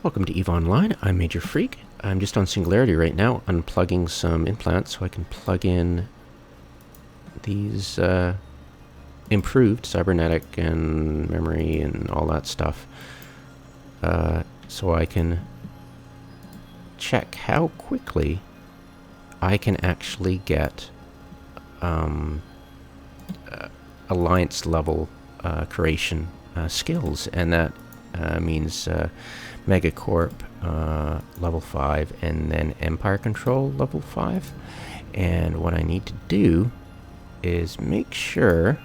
Welcome to EVE Online. I'm Major Freak. I'm just on Singularity right now, unplugging some implants so I can plug in these improved cybernetic and memory and all that stuff, so I can check how quickly I can actually get alliance level creation skills, and that means Megacorp level 5 and then Empire Control level 5. And what I need to do is make sure,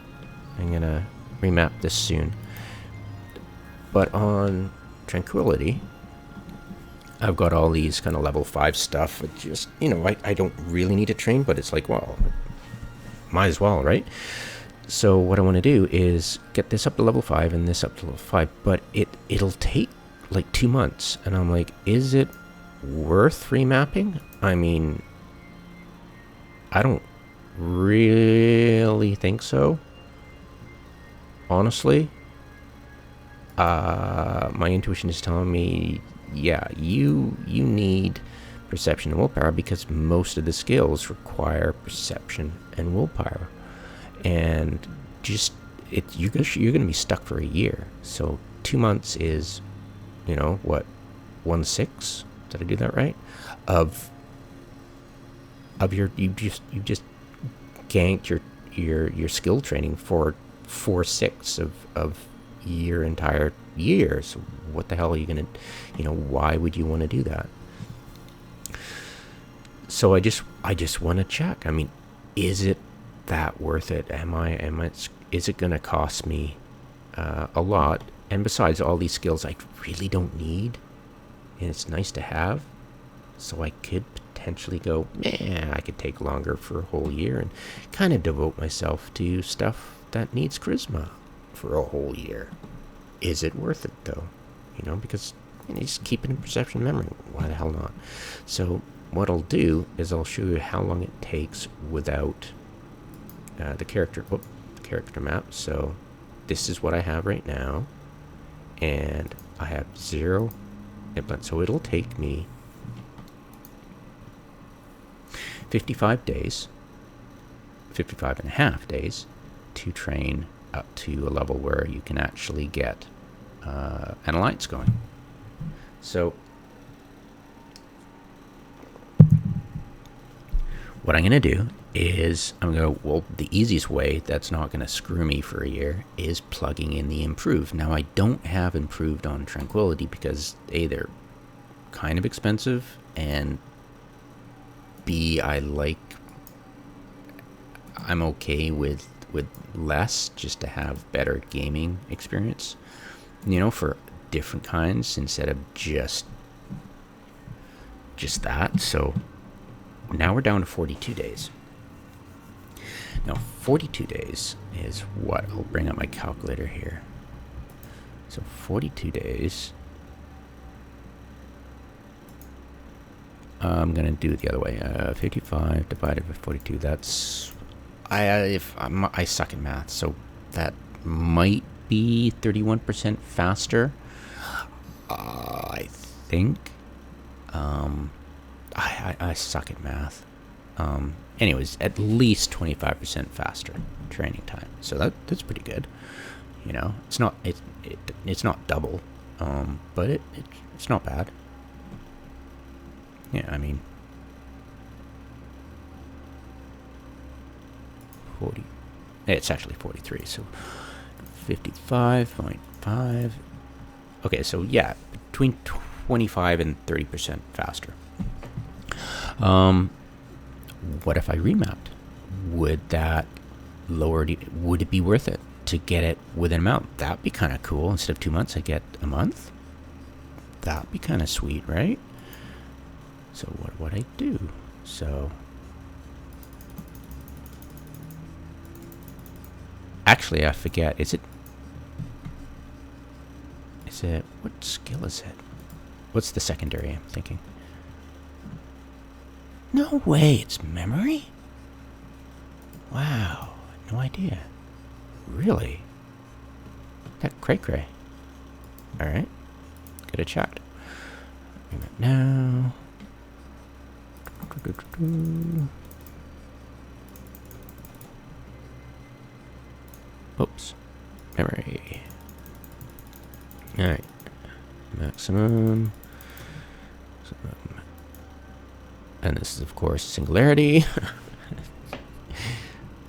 I'm gonna remap this soon, but on Tranquility I've got all these kind of level 5 stuff. It just, I don't really need to train, but it's like, well, might as well, right? So what I want to do is get this up to level 5 and this up to level 5, but it'll take like 2 months, and I'm like, is it worth remapping? I mean, I don't really think so, honestly. My intuition is telling me, yeah, you need perception and willpower, because most of the skills require perception and willpower, and just you're gonna be stuck for a year. So 2 months is, what, 1/6? Did I do that right? Of your you just ganked your skill training for 4/6 of your entire year. So what the hell are you gonna, why would you want to do that? So I just want to check. I mean, is it that worth it? Is it gonna cost me a lot? And besides, all these skills I really don't need, and it's nice to have. So I could potentially go, I could take longer for a whole year and kind of devote myself to stuff that needs charisma for a whole year. Is it worth it though? Because just keep it in perception memory. Why the hell not? So what I'll do is I'll show you how long it takes without the character map. So this is what I have right now, and I have 0 implant. So it'll take me 55 days, 55 and a half days to train up to a level where you can actually get an alliance going. So what I'm going to do is the easiest way that's not going to screw me for a year is plugging in the improved. Now, I don't have improved on Tranquility because A, they're kind of expensive, and B, I'm okay with less, just to have better gaming experience, for different kinds instead of just that. So now we're down to 42 days. Now 42 days is what? I'll bring up my calculator here. So 42 days. I'm gonna do it the other way. 55 divided by 42. That's I suck at math, so that might be 31% faster. I think. I suck at math. Anyways, at least 25% faster training time. So that's pretty good. It's not it's not double, but it's not bad. Yeah, I mean, 40. It's actually 43. So 55.5. Okay, so yeah, between 25 and 30% faster. What if I remapped? Would that lower it? Would it be worth it to get it within a month? That'd be kind of cool. Instead of 2 months, I get a month. That'd be kind of sweet, right? So what would I do? So actually, I forget. Is it what skill is it? What's the secondary I'm thinking? No way, it's memory? Wow, no idea. Really? That cray-cray. Alright, gotta check. Remap now. Oops. Memory. Alright. Maximum. And this is, of course, singularity.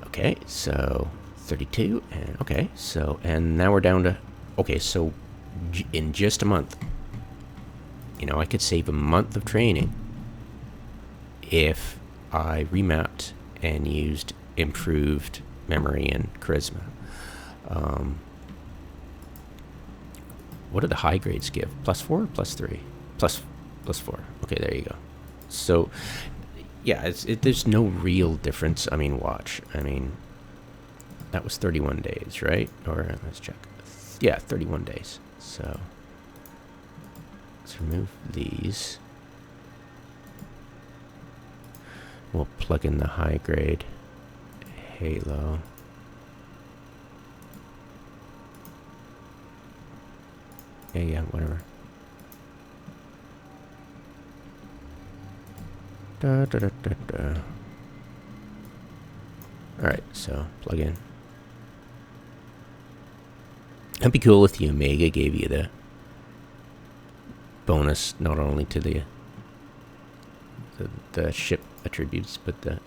Okay, so 32. And okay, so, and now we're down to, okay, so in just a month, you know, I could save a month of training if I remapped and used improved memory and charisma. What do the high grades give? +4 or +3? +4. Okay, there you go. So, yeah, there's no real difference. I mean, watch. I mean, that was 31 days, right? Or let's check. Yeah, 31 days. So, let's remove these. We'll plug in the high grade Halo. Yeah, whatever. Alright, so plug in. It'd be cool if the Omega gave you the bonus not only to the ship attributes, but the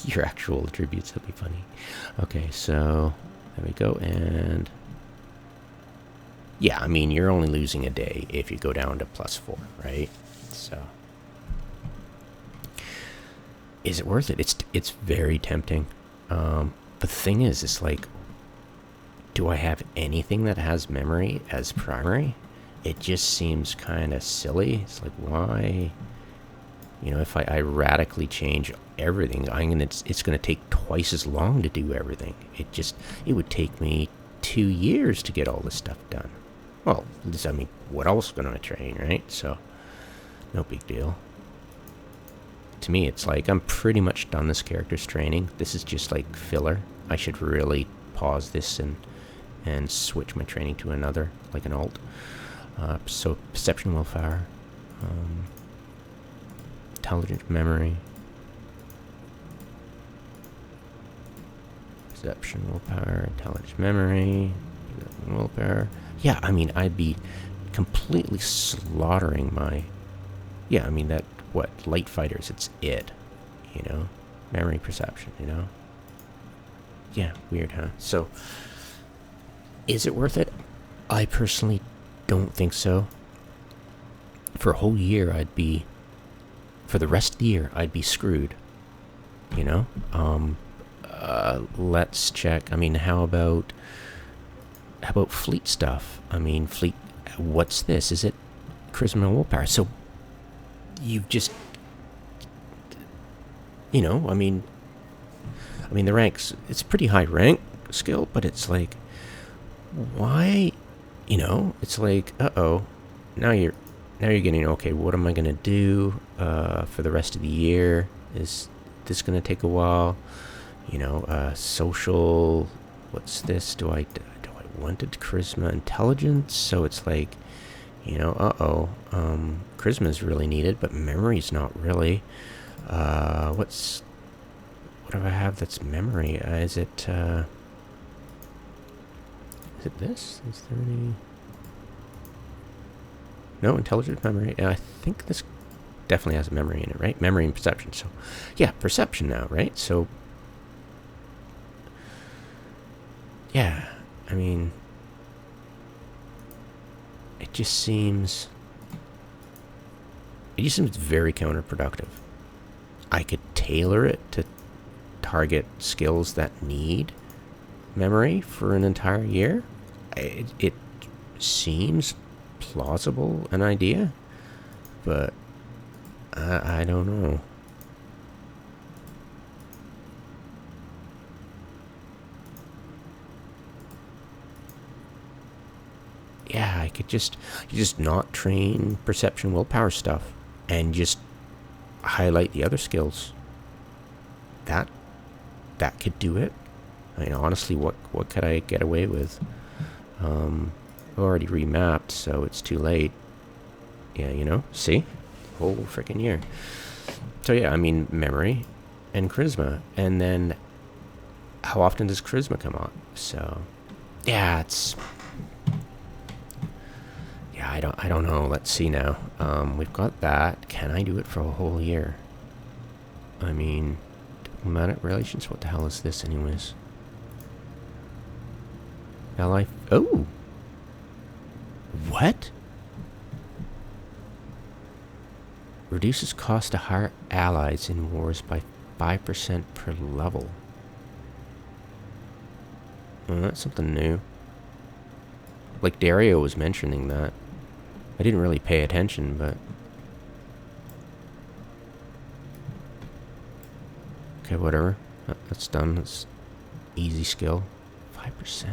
your actual attributes. That'd be funny. Okay, so there we go, and yeah, I mean, you're only losing a day if you go down to +4, right? So, is it worth it? It's very tempting. But the thing is, it's like, do I have anything that has memory as primary? It just seems kind of silly. It's like, why? You know, if I radically change everything, it's gonna take twice as long to do everything. It would take me 2 years to get all this stuff done. Well, I mean, what else gonna train, right? So, no big deal. To me, it's like I'm pretty much done this character's training. This is just like filler. I should really pause this and switch my training to another, like an alt. So perception, willpower, intelligent memory, perception, willpower, intelligent memory, willpower. Yeah, I mean, I'd be completely slaughtering my. Yeah, I mean that. What, light fighters? It's it, you know, memory, perception, you know. Yeah, weird, huh? So, is it worth it? I personally don't think so. For a whole year, for the rest of the year, I'd be screwed, you know. Let's check. I mean, how about fleet stuff? I mean, fleet. What's this? Is it charisma and willpower? So. You've just, you know, I mean the ranks, it's pretty high rank skill, but it's like, why, you know, it's like, now you're getting, okay, what am I going to do for the rest of the year? Is this going to take a while? You know, social, what's this? Do I want it? Charisma, intelligence? So it's like, you know, charisma is really needed, but memory's not really. What do I have that's memory? Is it this? Is there any? No, intelligent memory. I think this definitely has a memory in it, right? Memory and perception. So, yeah, perception now, right? So, yeah, I mean, it just seems very counterproductive. I could tailor it to target skills that need memory for an entire year. It seems plausible, an idea, but I don't know. Yeah, I could just not train perception, willpower stuff, and just highlight the other skills. That could do it. I mean, honestly, what could I get away with? I've already remapped, so it's too late. Yeah, you know, see? Whole freaking year. So yeah, I mean, memory and charisma. And then how often does charisma come on? So yeah, it's... Yeah, I don't know. Let's see now. We've got that. Can I do it for a whole year? I mean, diplomatic relations? What the hell is this anyways? Ally... Oh! What? Reduces cost to hire allies in wars by 5% per level. Well, that's something new. Like Dario was mentioning that. I didn't really pay attention, but... Okay, whatever. That's done. That's easy skill. 5%.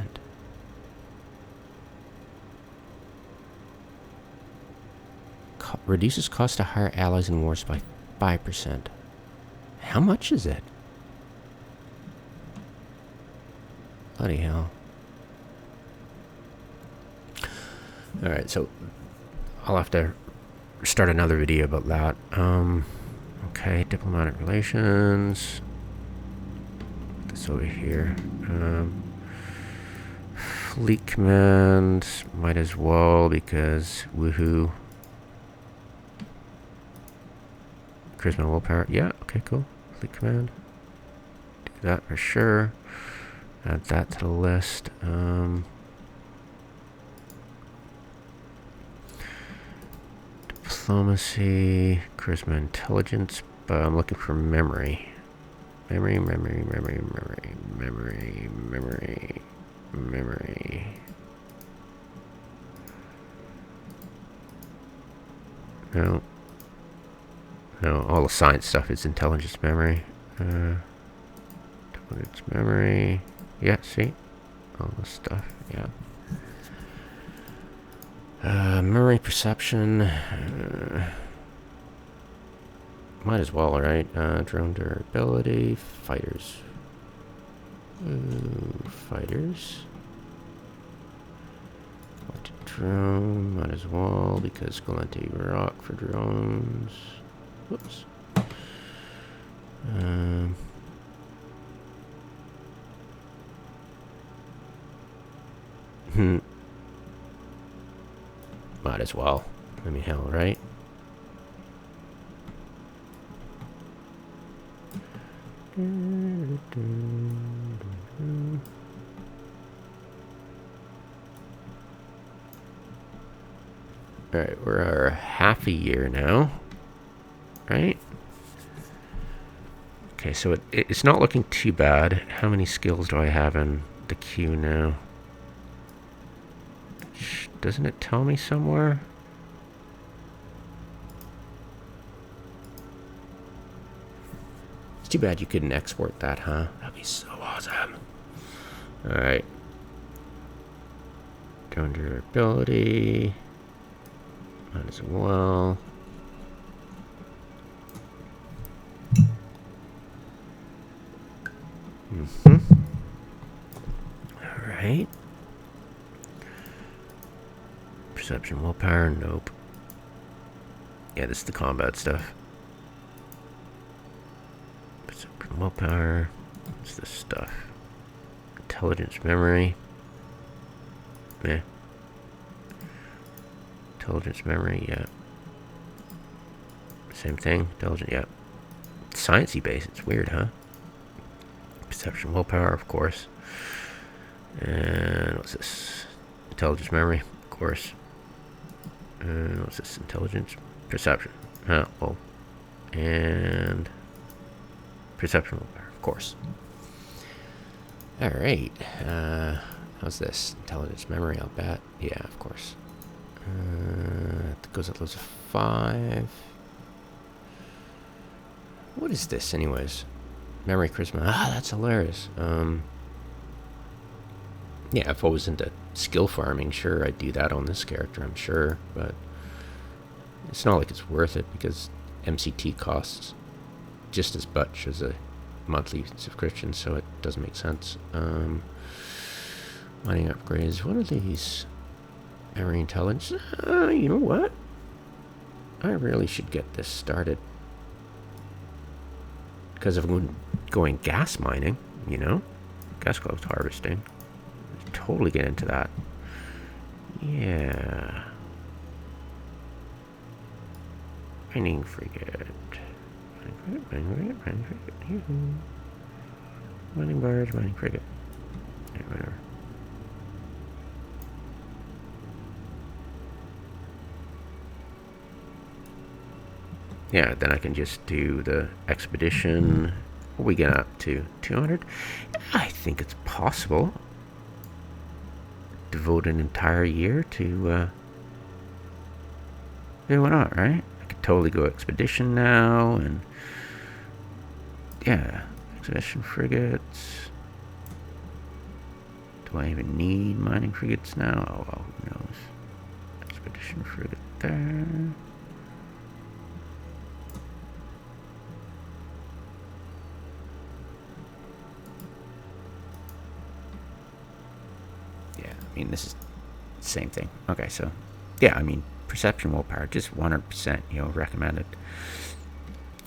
Reduces cost to hire allies in wars by 5%. How much is it? Bloody hell. Alright, so I'll have to start another video about that. Okay, diplomatic relations. This over here. Fleet command. Might as well because woohoo. Charisma, willpower. Yeah, okay, cool. Fleet command. Do that for sure. Add that to the list. Diplomacy, charisma, intelligence, but I'm looking for memory. Memory. No. No, all the science stuff is intelligence, memory. Intelligence, memory. Yeah, see? All this stuff, yeah. Memory, perception. Might as well, right? Drone durability. Fighters. Fighters. Drone. Might as well, because Galente Rock for drones. Whoops. Might as well. I mean, hell, right? Alright, we're half a year now. Right? Okay, so it's not looking too bad. How many skills do I have in the queue now? Doesn't it tell me somewhere? It's too bad you couldn't export that, huh? That'd be so awesome. Alright. Drone durability. Might as well. Alright. Perception, willpower, nope. Yeah, this is the combat stuff. Perception, willpower. What's this stuff? Intelligence, memory. Meh. Intelligence, memory, yeah. Same thing. Intelligence, yeah. Sciencey base, it's weird, huh? Perception, willpower, of course. And what's this? Intelligence, memory, of course. And what's this? Intelligence, perception. Huh, well. And perception, willpower, of course. Alright. How's this? Intelligence, memory, I'll bet. Yeah, of course. It goes at those 5. What is this, anyways? Memory, charisma. Ah, that's hilarious. Yeah, if I was into skill farming, sure, I'd do that on this character, I'm sure. But it's not like it's worth it because MCT costs just as much as a monthly subscription, so it doesn't make sense. Mining upgrades. What are these? Memory intelligence. You know what? I really should get this started. Because if I'm going gas mining, you know, gas cloud harvesting, totally get into that. Yeah. Mining frigate. Mining frigate. Mining barge, mining frigate. Yeah, whatever. Yeah, then I can just do the expedition. What we get up to? 200? I think it's possible. Devote an entire year to, yeah, why not, right? I could totally go expedition now, and yeah, expedition frigates. Do I even need mining frigates now? Oh, well, who knows? Expedition frigate there. I mean, this is the same thing. Okay, so yeah, I mean, perception willpower, just 100%, you know, recommended.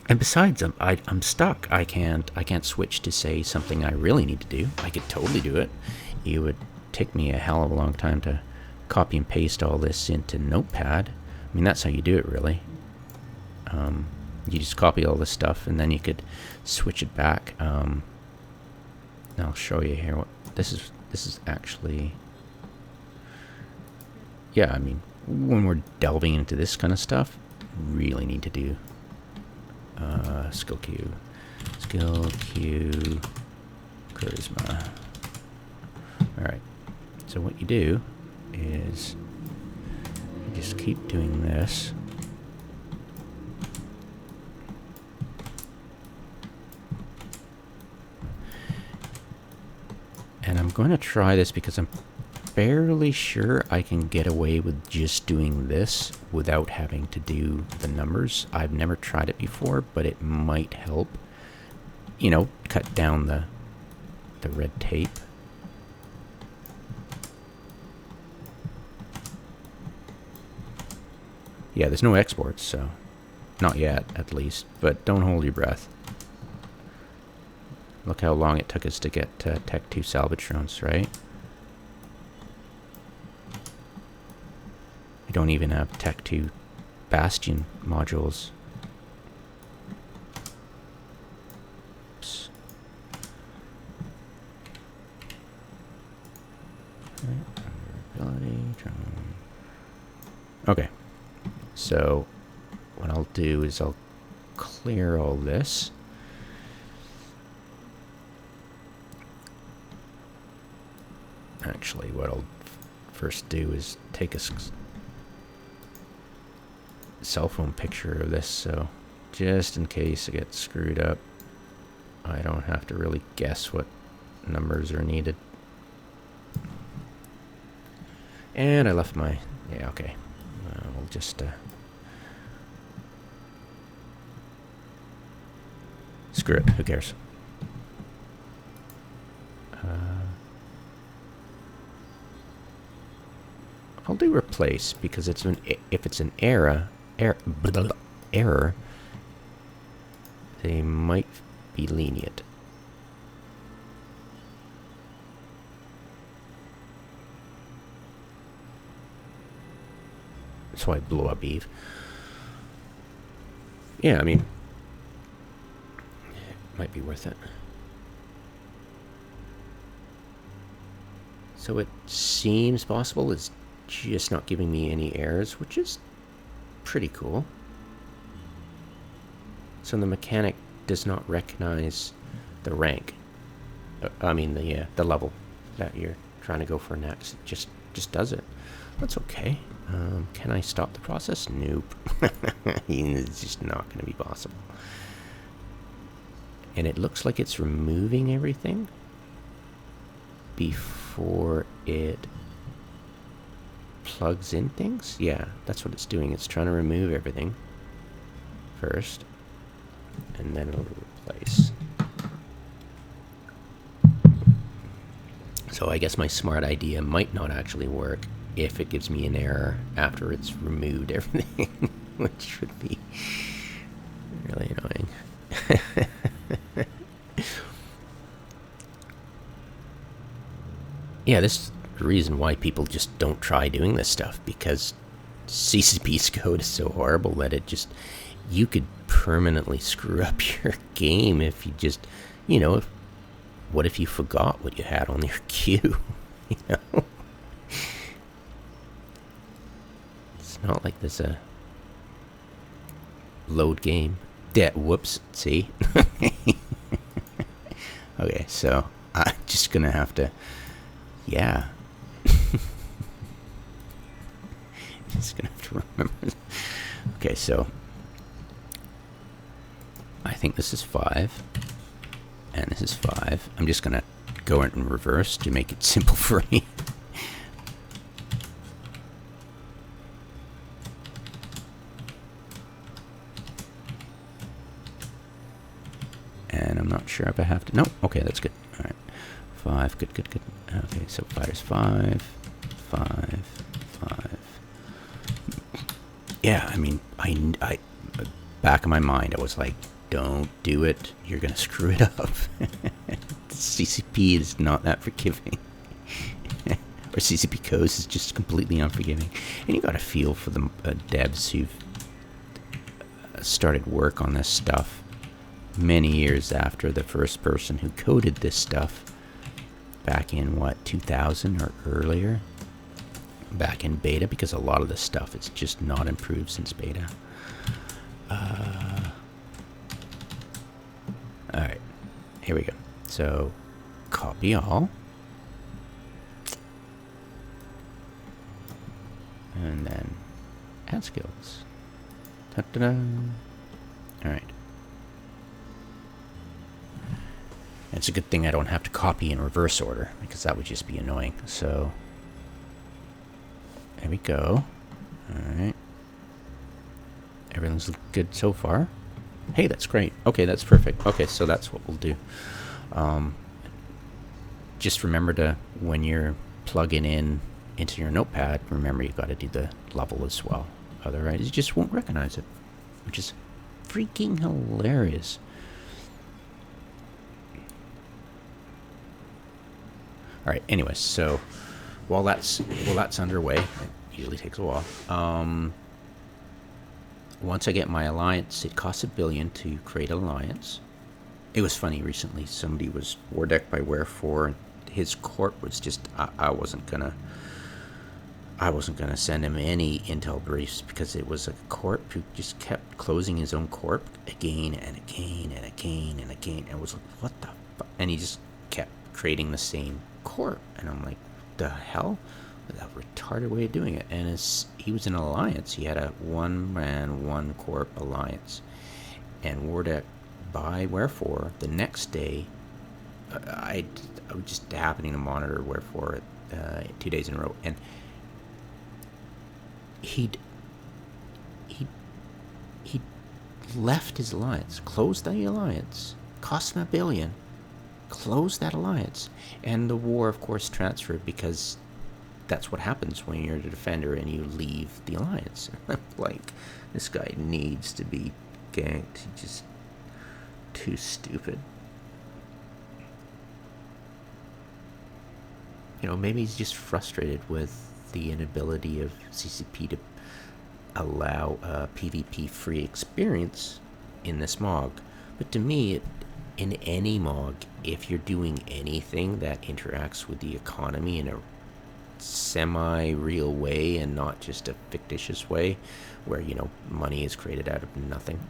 And besides, I'm stuck. I can't switch to say something I really need to do. I could totally do it. It would take me a hell of a long time to copy and paste all this into Notepad. I mean, that's how you do it, really. You just copy all this stuff, and then you could switch it back. I'll show you here what this is. This is actually. Yeah, I mean, when we're delving into this kind of stuff, really need to do skill queue, charisma. All right. So what you do is you just keep doing this. And I'm going to try this because I'm fairly sure I can get away with just doing this without having to do the numbers. I've never tried it before, but it might help, you know, cut down the red tape. Yeah, there's no exports, so not yet, at least, but don't hold your breath. Look how long it took us to get Tech 2 salvage drones, right? We don't even have Tech 2 Bastion modules. Oops. Okay. So what I'll do is I'll clear all this. Actually, what I'll first do is take a cell phone picture of this, so just in case it gets screwed up, I don't have to really guess what numbers are needed. And I left my, yeah, okay. We'll just screw it, who cares? I'll do replace because it's if it's an error, they might be lenient. So I blew up Eve. Yeah, I mean, it might be worth it. So it seems possible. It's just not giving me any errors, which is pretty cool. So the mechanic does not recognize the rank. I mean the level that you're trying to go for next. It just does it. That's okay. Can I stop the process? Nope. It's just not going to be possible. And it looks like it's removing everything before it plugs in things. Yeah, that's what it's doing. It's trying to remove everything first, and then it'll replace. So I guess my smart idea might not actually work if it gives me an error after it's removed everything. which would be really annoying. Yeah, this is the reason why people just don't try doing this stuff, because CCP's code is so horrible that you could permanently screw up your game if you just, what if you forgot what you had on your queue? It's not like there's a load game. Whoops, see? Okay, so I'm just gonna have to, just gonna have to remember. Okay, so I think this is 5, and this is 5. I'm just gonna go in reverse to make it simple for me. And I'm not sure if I have to. No, okay, that's good. All right, 5, good. Okay, so 5 is 5, 5, 5. Yeah, I mean, I back of my mind, I was like, don't do it. You're gonna screw it up. CCP is not that forgiving. Or CCP codes is just completely unforgiving. And you got to feel for the devs who've started work on this stuff many years after the first person who coded this stuff back in 2000 or earlier, back in beta, because a lot of this stuff is just not improved since beta. Alright, here we go. So copy all, and then add skills. Ta-da-da. Alright. It's a good thing I don't have to copy in reverse order, because that would just be annoying. So there we go. Alright. Everything's good so far. Hey, that's great. Okay, that's perfect. Okay, so that's what we'll do. Just remember to, when you're plugging in into your notepad, remember you got to do the level as well. Otherwise, you just won't recognize it, which is freaking hilarious. All right. Anyways, so while that's underway, it usually takes a while. Once I get my alliance, it costs $1 billion to create an alliance. It was funny recently. Somebody was war decked by Wherefore, and his corp was just. I wasn't gonna send him any intel briefs, because it was a corp who just kept closing his own corp again and again and again and again. And I was like, what the fuck? And he just kept creating the same corp, and I'm like, the hell? That retarded way of doing it. And he was in an alliance. He had a one-man, one-corp alliance, and war decked by Wherefore. The next day, I was just happening to monitor Wherefore 2 days in a row, and he left his alliance, closed the alliance, cost him $1 billion, closed that alliance, and the war, of course, transferred, because that's what happens when you're the defender and you leave the alliance. I'm like, this guy needs to be ganked. He's just too stupid. Maybe he's just frustrated with the inability of CCP to allow a PvP free experience in this MOG. But to me, in any MOG, if you're doing anything that interacts with the economy in a semi-real way and not just a fictitious way where money is created out of nothing,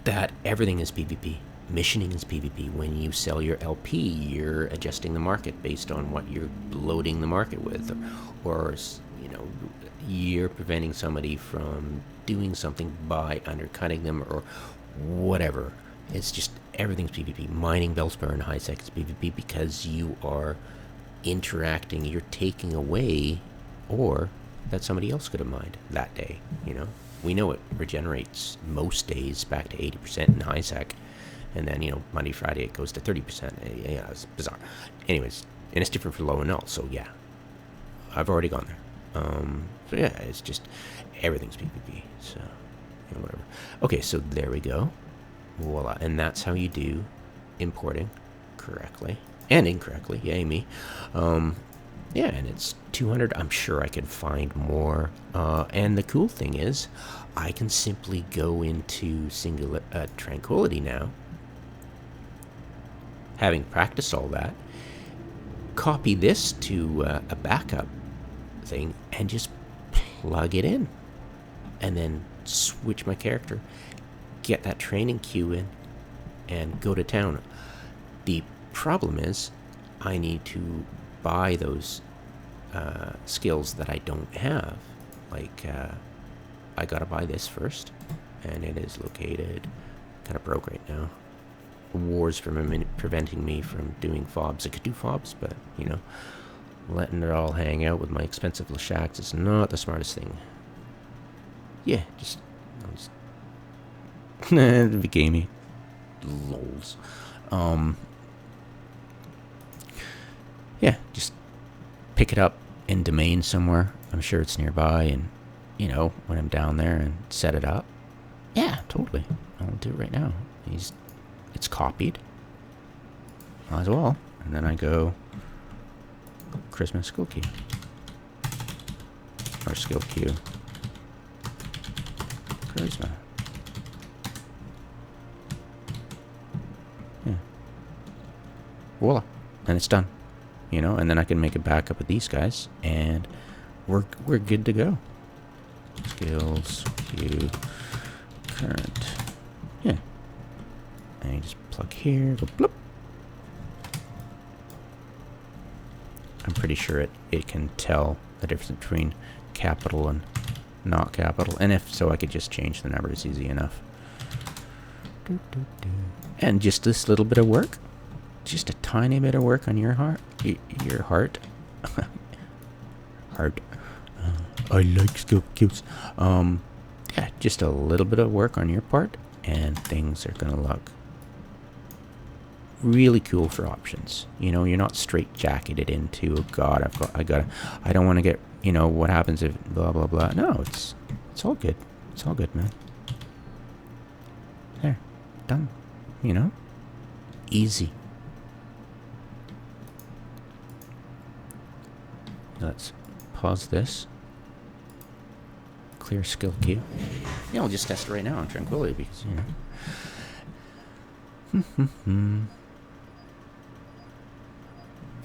that everything is PvP. Missioning is PvP. When you sell your LP, you're adjusting the market based on what you're loading the market with, or you're preventing somebody from doing something by undercutting them or whatever. It's just, everything's PvP. Mining Bellspar and High-Sec is PvP, because you are interacting, you're taking away ore that somebody else could have mined that day. We know it regenerates most days back to 80% in High-Sec, and then Monday, Friday it goes to 30%. Yeah, it's bizarre. Anyways, and it's different for low and null. So yeah, I've already gone there. So yeah, it's just everything's PvP. So whatever. Okay, so there we go. Voila, and that's how you do importing correctly and incorrectly. Yay me. Yeah, and it's 200. I'm sure I could find more. And the cool thing is, I can simply go into Tranquility now, having practiced all that, copy this to a backup thing, and just plug it in, and then switch my character, get that training queue in, and go to town. The problem is, I need to buy those skills that I don't have. Like, I gotta buy this first, and it is located kind of broke right now. War's preventing me from doing fobs. I could do fobs, but you know, letting it all hang out with my expensive Lashaks is not the smartest thing. Yeah, just it'd be gamey. Lols. Yeah, just pick it up in domain somewhere. I'm sure it's nearby, and you know, when I'm down there and set it up. Yeah, totally. I'll do it right now. It's copied. Might as well. And then I go Christmas skill queue. Or skill queue. Charisma. Yeah. Voila. And it's done. You know, and then I can make a backup with these guys, and we're good to go. Skills queue current. Yeah. And you just plug here, go bloop. I'm pretty sure it can tell the difference between capital and not capital, and if so, I could just change the numbers easy enough. And just this little bit of work, just a tiny bit of work on your heart, heart. I like skill queues. Yeah, just a little bit of work on your part, and things are gonna look really cool for options. You know, you're not straight jacketed into, oh God, I don't want to get, you know, what happens if blah blah blah. No, it's all good. It's all good, man. There, done. You know, easy. Let's pause this. Clear skill queue. Yeah, I'll just test it right now on Tranquility because, you know.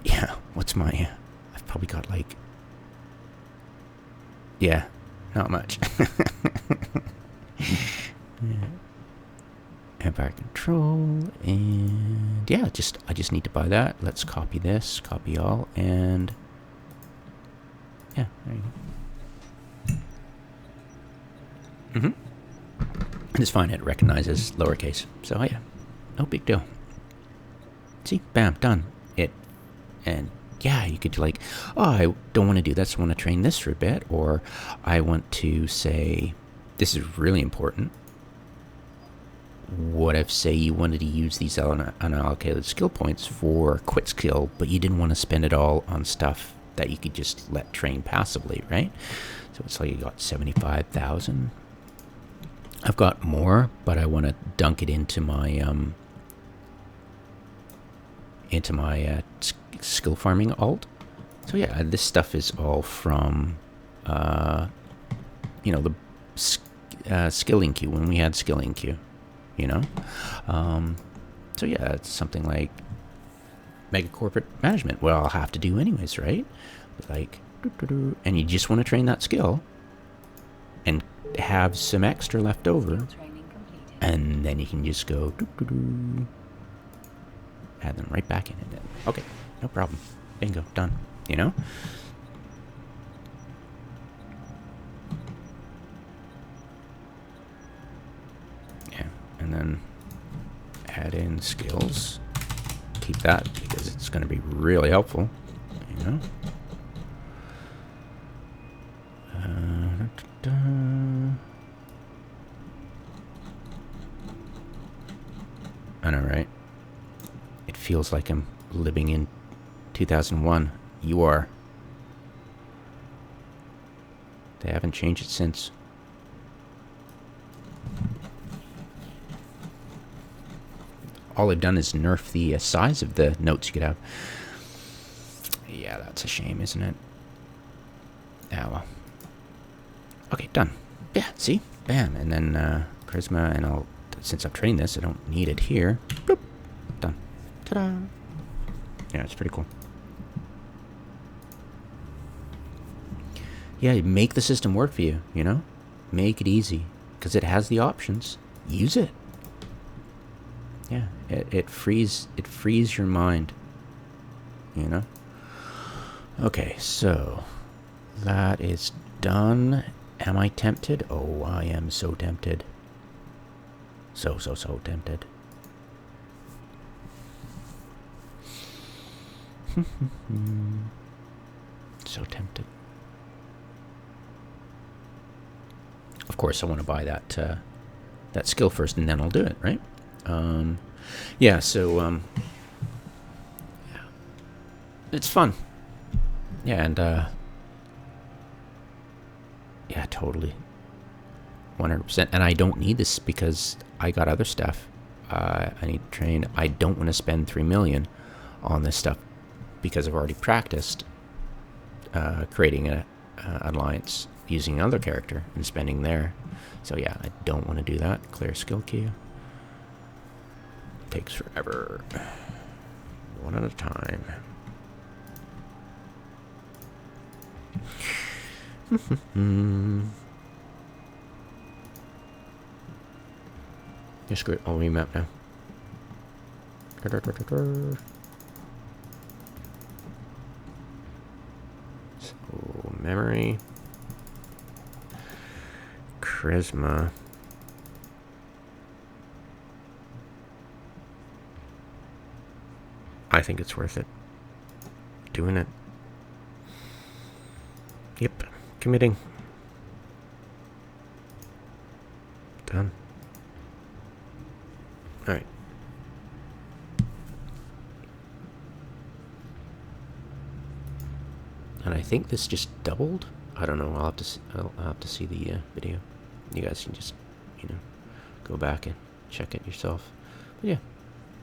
Yeah, what's my... I've probably got like... Yeah, not much. Yeah. Empire control, and yeah, I just need to buy that. Let's copy this, copy all, and yeah, there you go. And it's fine, it recognizes lowercase, so yeah, no big deal. See, bam, done. And yeah, you could like, oh, I don't want to do this, I want to train this for a bit, or I want to say, this is really important. What if, say, you wanted to use these unallocated skill points for quit skill, but you didn't want to spend it all on stuff that you could just let train passively, right? So it's like you got 75,000. I've got more, but I want to dunk it into my skill farming alt. So yeah, this stuff is all from you know, the skilling queue, when we had skilling queue, you know. So yeah, it's something like mega corporate management. Well, I'll have to do anyways, right? Like, and you just want to train that skill and have some extra left over, and then you can just go add them right back in it. Okay, no problem. Bingo, done. You know? Yeah, and then add in skills. Keep that because it's going to be really helpful, you know? I know, right? It feels like I'm living in 2001. You are. They haven't changed it since. All they've done is nerf the size of the notes you could have. Yeah, that's a shame, isn't it? Ah, well. Okay, done. Yeah, see? Bam. And then Charisma, and since I've trained this, I don't need it here. Boop. Done. Ta-da. Yeah, it's pretty cool. Yeah, make the system work for you, you know? Make it easy. Because it has the options. Use it. Yeah, it frees your mind, you know? Okay, so that is done. Am I tempted? Oh, I am so tempted. So tempted. So tempted. Of course, I want to buy that skill first, and then I'll do it, right? Yeah, so yeah. It's fun. Yeah, and yeah, totally. 100%. And I don't need this because I got other stuff I need to train. I don't want to spend 3 million on this stuff because I've already practiced creating an alliance using another character and spending there. So yeah, I don't want to do that. Clear skill queue. Takes forever. One at a time. Yeah, screw it. I'll remap now. So, memory. Charisma. I think it's worth it. Doing it. Yep. Committing. Done. Alright. And I think this just doubled. I don't know. I'll have to see the video. You guys can just, go back and check it yourself. But yeah.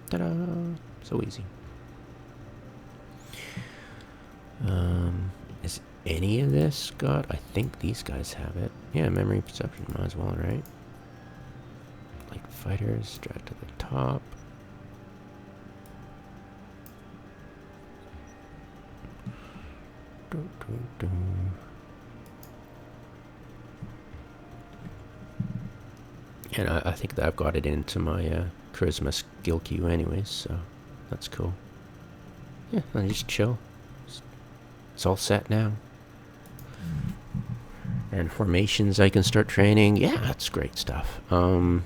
Ta-da! So easy. Is any of this got? I think these guys have it. Yeah, memory perception might as well, right? Like fighters, drag to the top. And I think that I've got it into my charisma skill queue anyways, so that's cool. Yeah, I just chill. It's all set now. And formations I can start training. Yeah, that's great stuff. Lol.